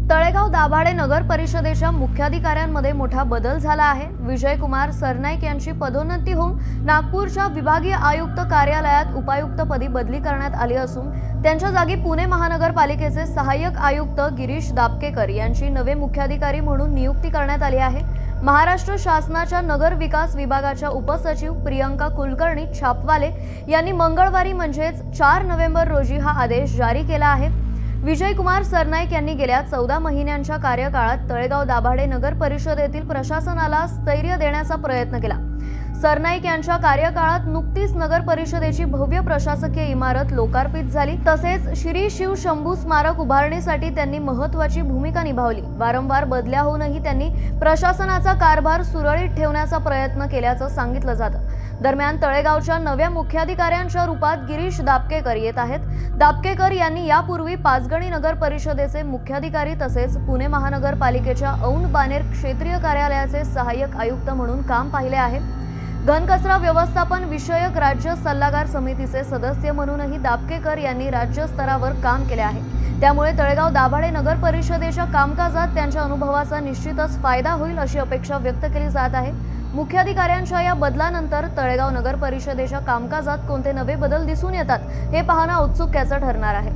तळेगाव दाभाडे नगर परिषदेच्या मुख्याधिकाऱ्यांमध्ये मोठा बदल झाला आहे। विजयकुमार सरनाईक यांची पदोन्नती होऊन नागपूरच्या विभागीय आयुक्त कार्यालयात उपायुक्तपदी बदली करण्यात आली असून त्यांच्या जागी पुणे महानगरपालिकेचे सहाय्यक आयुक्त गिरीश दापकेकर यांची नवे मुख्याधिकारी म्हणून नियुक्ती करण्यात आली आहे। महाराष्ट्र शासनाच्या नगर विकास विभागाच्या उपसचिव प्रियंका कुलकर्णी छापवाले यांनी मंगळवारी म्हणजेच 4 नोव्हेंबर रोजी हा आदेश जारी केला आहे। विजयकुमार सरनाईक यांनी गेल्या 14 महिन्यांच्या कार्यकाळात तळेगाव दाभाडे नगर परिषदेतील प्रशासनाला स्थैर्य देण्याचा प्रयत्न केला। सरनाईक यांच्या कार्यकाळात नुकतीच नगर परिषदेची भव्य प्रशासकीय इमारत लोकार्पित झाली, तसेच श्री शिव शंभू स्मारक उभारणीसाठी त्यांनी महत्त्वाची भूमिका निभावली। वारंवार बदल्या होऊनही त्यांनी प्रशासनाचा कारभार सुरळीत ठेवण्याचा प्रयत्न केल्याचं सांगितलं जातं। दरम्यान तळेगावच्या नव्या मुख्याधिकाऱ्यांच्या रूपात गिरीश दापकेकर येत आहेत। दापकेकर यांनी यापूर्वी पाचगणी नगर परिषदेचे मुख्याधिकारी तसेच पुणे महानगरपालिकेच्या औंध बानेर क्षेत्रीय कार्यालयाचे सहाय्यक आयुक्त म्हणून काम पाहिले आहे। घनकचरा व्यवस्थापन विषयक राज्य सल्लागार समितीचे सदस्य म्हणूनही दापकेकर यांनी राज्य स्तरावर काम केले आहे। त्यामुळे तळेगाव दाभाडे नगर परिषदेच्या कामकाजात त्यांच्या अनुभवाचा निश्चितच फायदा होईल अशी अपेक्षा व्यक्त केली जात आहे। मुख्याधिकाऱ्यांच्या या बदलानंतर तळेगाव नगर परिषदेच्या कामकाजात कोणते नवे बदल दिसून येतात हे पाहणं औत्सुक्याचं ठरणार आहे।